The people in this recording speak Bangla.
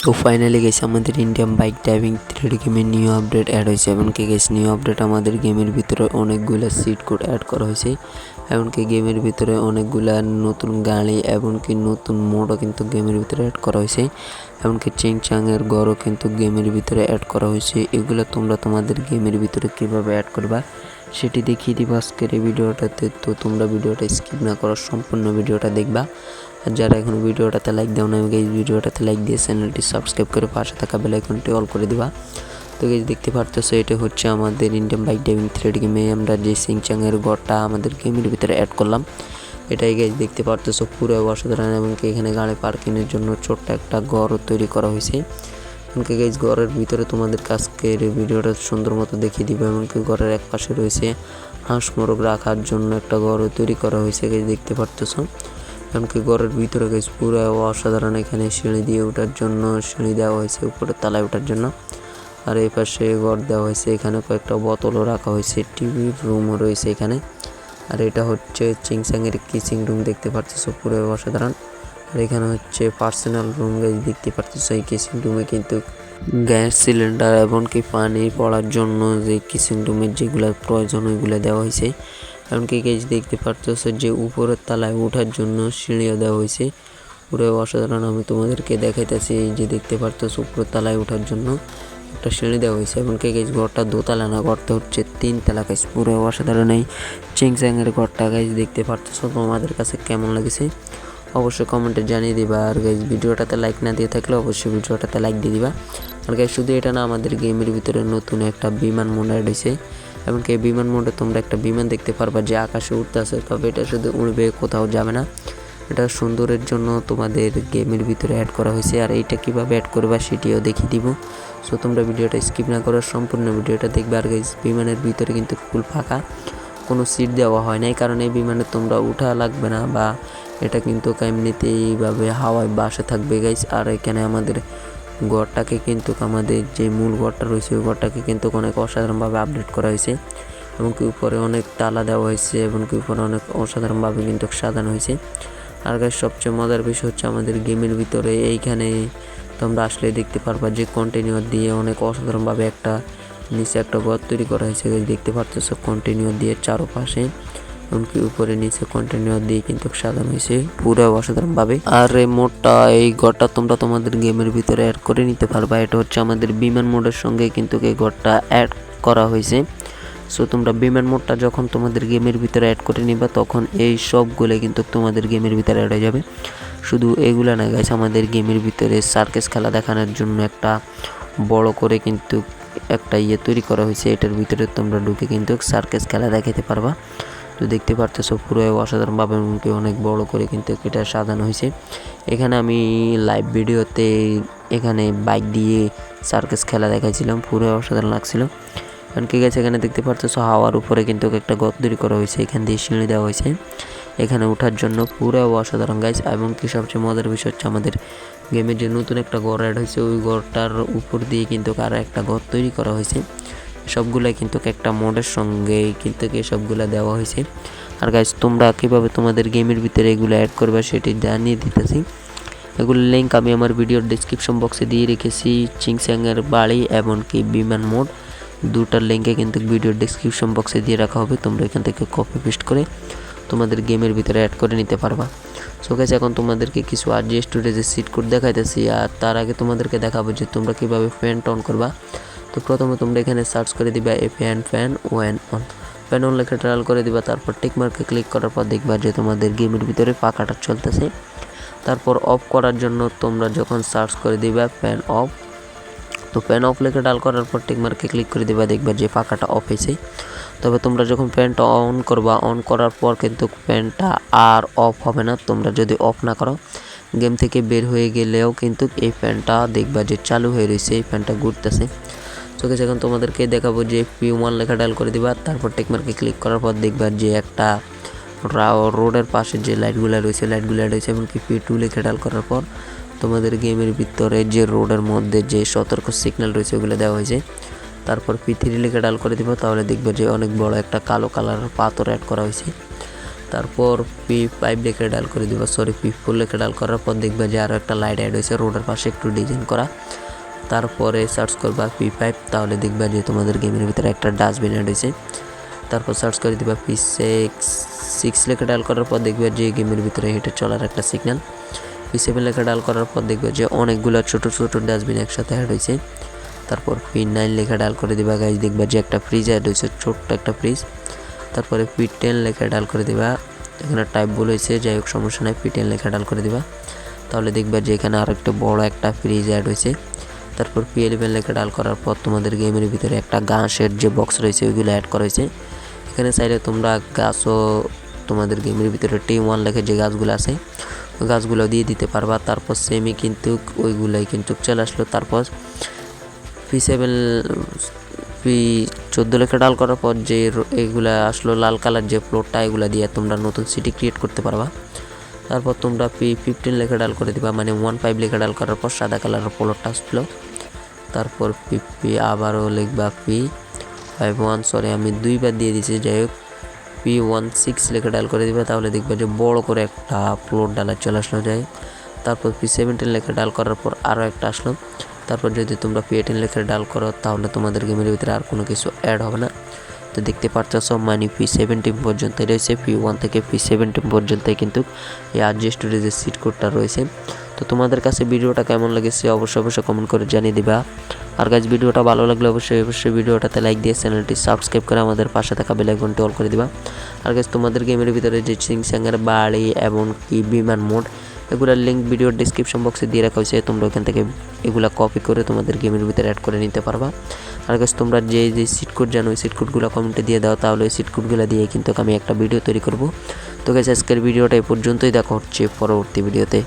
তো ফাইনালি গেছে আমাদের ইন্ডিয়ান বাইক ড্রাইভিং 3D গেমের নিউ আপডেট অ্যাড হয়েছে। এমনকি গেছে নিউ আপডেট আমাদের গেমের ভিতরে অনেকগুলো সিট কোড অ্যাড করা হয়েছে। এমনকি গেমের ভিতরে অনেকগুলা নতুন গাড়ি এমনকি নতুন মোডও কিন্তু গেমের ভিতরে অ্যাড করা হয়েছে। এমনকি চিংচাংয়ের গড়ও কিন্তু গেমের ভিতরে অ্যাড করা হয়েছে। এগুলো তোমরা তোমাদের গেমের ভিতরে কীভাবে অ্যাড করবা সেটি দেখিয়ে দিব আজকের এই ভিডিওটাতে। তো তোমরা ভিডিওটা স্কিপ না করার সম্পূর্ণ ভিডিওটা দেখবা। আর যারা এখন ভিডিওটাতে লাইক দাও না, আমাকে এই ভিডিওটাতে লাইক দিয়ে চ্যানেলটি সাবস্ক্রাইব করে পাশে থাকা বেল আইকনটি অল করে দিবা। তো গাইস দেখতে পারতেছো এটা হচ্ছে আমাদের ইন্ডিয়ান বাইক ড্রাইভিং 3D গেমে আমরা যে চিংচাংয়ের গড়টা আমাদের গেমের ভিতরে অ্যাড করলাম। এটাই গাইস দেখতে পারতেছো পুরো অসাধারণ। এমনকি এখানে গাড়ি পার্কিংয়ের জন্য ছোট্ট একটা ঘর তৈরি করা হয়েছে। এমনকি গাইস ঘরের ভিতরে তোমাদের আজকের ভিডিওটা সুন্দর মতো দেখিয়ে দিব। এমনকি ঘরের এক পাশে রয়েছে হাঁস মোরগ রাখার জন্য একটা ঘর তৈরি করা হয়েছে গাইস দেখতে পারতেছো। এমনকি ঘরের ভিতরে গাইস পুরো অসাধারণ। এখানে সিঁড়ি দিয়ে ওঠার জন্য সিঁড়ি দেওয়া হয়েছে উপরে তলায় ওঠার জন্য। আর এই পাশে ঘর দেওয়া হয়েছে, এখানে কয়েকটা বোতলও রাখা হয়েছে, টিভির রুমও রয়েছে এখানে। আর এটা হচ্ছে চিংচাংয়ের কিচিং রুম দেখতে পারতেছো পুরো অসাধারণ। আর এখানে হচ্ছে পার্সোনাল রুম গাইস দেখতে পারতেছো। এই কিচিং রুমে কিন্তু গ্যাস সিলিন্ডার এমনকি পানি পড়ার জন্য যে কিচিং রুমের যেগুলো প্রয়োজন ওইগুলো দেওয়া হয়েছে। এমনকি গাইস দেখতে পারতেছো যে উপরের তলায় ওঠার জন্য সিঁড়িও দেওয়া হয়েছে পুরো অসাধারণ। আমি তোমাদেরকে দেখাইতেছি যে দেখতে পারতেছো উপরের তলায় ওঠার জন্য একটা সিঁড়ি দেওয়া হয়েছে। এমনকি গাইস ঘরটা দোতলা না, ঘরটা হচ্ছে 3 তলা গাইস পুরো অসাধারণ। এই চিংচাংয়ের ঘরটা গাইস দেখতে পারতেছো। তোমাদের কাছে কেমন লাগছে অবশ্যই কমেন্টে জানিয়ে দিবা। আর গাইস ভিডিওটাতে লাইক না দিয়ে থাকলে অবশ্যই ভিডিওটাতে লাইক দিয়ে দিবা। আর গাইস শুধু এটা না, আমাদের গেমের ভিতরে নতুন একটা বিমান মোড অ্যাড হয়েছে। এমনকি এই বিমান মোডে তোমরা একটা বিমান দেখতে পারবা যে আকাশে উঠতেছে, তবে এটা শুধু উড়বে, কোথাও যাবে না। এটা সুন্দরের জন্য তোমাদের গেমের ভিতরে অ্যাড করা হয়েছে। আর এইটা কীভাবে অ্যাড করবা সেটিও দেখিয়ে দিব। সো তোমরা ভিডিওটা স্কিপ না করার সম্পূর্ণ ভিডিওটা দেখবে। আর গাইস বিমানের ভিতরে কিন্তু ফুল ফাঁকা, কোনো সিট দেওয়া হয় নাই, কারণ এই বিমানে তোমরা উঠা লাগবে না বা এটা কিন্তু এমনিতেই এইভাবে হাওয়ায় বাসে থাকবে গাইস। আর এখানে আমাদের ঘরটাকে কিন্তু আমাদের যে মূল ঘরটা রয়েছে ওই ঘরটাকে কিন্তু অনেক অসাধারণভাবে আপডেট করা হয়েছে। এমনকি উপরে অনেক তালা দেওয়া হয়েছে, এমনকি উপরে অনেক অসাধারণভাবে কিন্তু সাজানো হয়েছে। আর গাইস সবচেয়ে মজার বিষয় হচ্ছে আমাদের গেমের ভিতরে এইখানে তোমরা আসলে দেখতে পারবা যে কন্টিনিউয়ার দিয়ে অনেক অসাধারণভাবে একটা নিচে একটা ঘর তৈরি করা হয়েছে দেখতে পারতেছো কন্টিনিউয়ার দিয়ে চারপাশে। এমনকি উপরে নিচে কন্টিনিউয়ার দিয়ে কিন্তু সাজানো হয়েছে পুরো অসাধারণভাবে। আর এই মোডটা এই ঘরটা তোমরা তোমাদের গেমের ভিতরে অ্যাড করে নিতে পারবা। এটা হচ্ছে আমাদের বিমান মোডের সঙ্গে কিন্তু এই ঘরটা অ্যাড করা হয়েছে। সো তোমরা বিমান মোডটা যখন তোমাদের গেমের ভিতরে অ্যাড করে নিবা তখন এই সবগুলো কিন্তু তোমাদের গেমের ভিতরে অ্যাড হয়ে যাবে। শুধু এগুলা না গাইস, আমাদের গেমের ভিতরে সার্কাস খেলা দেখানোর জন্য একটা বড় করে কিন্তু একটা তৈরি করা হয়েছে। এটার ভিতরে তোমরা ঢুকে কিন্তু সার্কাস খেলা দেখাতে পারবা। তো দেখতে পারতেছো পুরো অসাধারণভাবে এমনকি অনেক বড় করে কিন্তু এটা সাজানো হয়েছে। এখানে আমি লাইভ ভিডিওতে এখানে বাইক দিয়ে সার্কাস খেলা দেখাইছিলাম, পুরো অসাধারণ লাগছিল। এমনকি গেছে এখানে দেখতে পারতেছো হাওয়ার উপরে কিন্তু একটা ঘর তৈরি করা হয়েছে, এখান দিয়ে সিঁড়ি দেওয়া হয়েছে এখানে ওঠার জন্য পুরো অসাধারণ গাইস। এমনকি সবচেয়ে মজার বিষয় হচ্ছে আমাদের গেমের যে নতুন একটা ঘর অ্যাড হয়েছে ওই ঘরটার উপর দিয়ে কিন্তু আরও একটা ঘর তৈরি করা হয়েছে। সবগুলাই কিন্তু একটা মোডের সঙ্গে কিন্তু সবগুলা দেওয়া হয়েছে। আর গাইস তোমরা কীভাবে তোমাদের গেমের ভিতরে এগুলো অ্যাড করবে সেটি জানিয়ে দিতেছি। এগুলোর লিঙ্ক আমি আমার ভিডিওর ডিসক্রিপশন বক্সে দিয়ে রেখেছি। চিংচাংয়ের বাড়ি এমনকি বিমান মোড দুটার লিঙ্কে কিন্তু ভিডিওর ডিসক্রিপশন বক্সে দিয়ে রাখা হবে। তোমরা এখান থেকে কপি পেস্ট করে তোমাদের গেমের ভিতরে অ্যাড করে নিতে পারবা। সো গাইস এখন তোমাদেরকে কিছু আরজি স্টোরেজের সিট কোড দেখাইতেছি। আর তার আগে তোমাদেরকে দেখাবো যে তোমরা কীভাবে ফ্যান অন করবা। তো প্রথমে তোমরা এখানে সার্চ করে দিবা ফ্যান অন লেখা ট্রায়াল করে দিবা। তারপর টিক মার্কে ক্লিক করার পর দেখবা যে তোমাদের গেমের ভিতরে পাখাটা চলতেছে। তারপর অফ করার জন্য তোমরা যখন সার্চ করে দিবা ফ্যান অফ, তো ফ্যান অফ লেখা ডাল করার পর টিক মার্কে ক্লিক করে দিবা, দেখবা যে পাখাটা অফ হয়েছে। তবে তোমরা যখন ফ্যানটা অন করবা, অন করার পর কিন্তু ফ্যানটা আর অফ হবে না। তোমরা যদি অফ না করো, গেম থেকে বের হয়ে গেলেও কিন্তু এই ফ্যানটা দেখবা যে চালু হয়ে রয়েছে, এই ফ্যানটা ঘুরতেছে। তো গাইস এখন তোমাদেরকে দেখাবো যে P1 লেখা ডায়াল করে দিবা। তারপর টিক মার্কে ক্লিক করার পর দেখবা যে একটা রোডের পাশে যে লাইটগুলো রয়েছে এমনকি P2 লেখা ডায়াল করার পর তোমাদের গেমের ভিতরে যে রোডের মধ্যে যে সতর্ক সিগন্যাল রয়েছে ওগুলো দেওয়া হয়েছে। তারপর P3 লেখা ডায়াল করে দিবা, তাহলে দেখবে যে অনেক বড় একটা কালো কালারের পাথর অ্যাড করা হয়েছে। তারপর P5 লিখে ডায়াল করে দিবা, সরি P4 লিখে ডায়াল করার পর দেখবা যে আরও একটা লাইট অ্যাড হয়েছে রোডের পাশে একটু ডিজাইন করা। তারপরে সার্চ করবা P5, তাহলে দেখবা যে তোমাদের গেমের ভিতরে একটা ডাস্টবিন অ্যাড হয়েছে। তারপর সার্চ করে দিবা P6 লিখে ডায়াল করার পর দেখবা যে গেমের ভিতরে হেঁটে চলার একটা সিগন্যাল। P7 লিখে ডায়াল করার পর দেখবা যে অনেকগুলো ছোট ছোট ডাস্টবিন একসাথে অ্যাড হয়েছে। তারপর P9 লিখে ডায়াল করে দিবা গাইজ, দেখবা যে একটা ফ্রিজ অ্যাড হয়েছে, ছোট্ট একটা ফ্রিজ। তারপরে P10 লিখে ডায়াল করে দিবা, এখানে টাইপ ভুল হয়েছে, যাই হোক সমস্যা নাই, P10 লিখে ডায়াল করে দিবা, তাহলে দেখবা যে এখানে আর একটা বড় একটা ফ্রিজ অ্যাড হয়েছে। তারপর P11 লিখে ডায়াল করার পর তোমাদের গেমের ভিতরে একটা ঘাসের যে বক্স রয়েছে ওইগুলো অ্যাড করা হয়েছে। এখানে চাইলে তোমরা গাছও তোমাদের গেমের ভিতরে T1 লেখে যে গাছগুলো আছে ওই গাছগুলো দিয়ে দিতে পারবা। তারপর সেমি কিন্তু ওইগুলাই কিন্তু চলে আসলো। তারপর P14 লিখে ডায়াল করার পর যে এইগুলা আসলো লাল কালার যে ফ্লোরটা, এগুলা দিয়ে তোমরা নতুন সিটি ক্রিয়েট করতে পারবা। তারপর তোমরা P15 লিখে ডায়াল করে দিবা, মানে 15 লিখে ডায়াল করার পর সাদা কালারের ফ্লোরটা আসলো। তারপর আবারও লিখবা P51, সরি আমি দুইবার দিয়ে দিয়েছি, যাই হোক P16 লিখে ডায়াল করে দিবা, তাহলে দেখবা যে বড় করে একটা ফ্লোর ডালা চলে আসলো। যাই তারপর P17 লিখে ডায়াল করার পর আরও একটা আসলো। তারপর যদি তোমরা P18 লিখে ডায়াল করো তাহলে তোমাদের গেমের ভিতরে আর কোনো কিছু অ্যাড হবে না। তো দেখতে পাচ্ছ মানে P17 পর্যন্ত রয়েছে, P1 থেকে P17 পর্যন্ত কিন্তু এই RJ স্টোরেজের সিট কোডটা রয়েছে। তো তোমাদের কাছে ভিডিওটা কেমন লেগেছে অবশ্যই কমেন্ট করে জানিয়ে দিবা। আর গাইজ ভিডিওটা ভালো লাগলে অবশ্যই ভিডিওটাতে লাইক দিয়ে চ্যানেলটি সাবস্ক্রাইব করে আমাদের পাশে থাকা বেল আইকনটি অল করে দিবা। আর গাইজ তোমাদের গেমের ভিতরে যে চিংচাংয়ের বাড়ি এবং কি বিমান মোড এগুলোর লিঙ্ক ভিডিওর ডিসক্রিপশন বক্সে দিয়ে রাখা হয়েছে, তোমরা ওখান থেকে এগুলা কপি করে তোমাদের গেমের ভিতরে অ্যাড করে নিতে পারবা। আর গাইজ তোমরা যে সিট কোড জানো ওই সিট কোডগুলো কমেন্টে দিয়ে দাও, তাহলে ওই সিট কোডগুলো দিয়ে কিন্তু আমি একটা ভিডিও তৈরি করব। তো গাইজ আজকের ভিডিওটা এই পর্যন্তই, দেখা হচ্ছে পরবর্তী ভিডিওতে।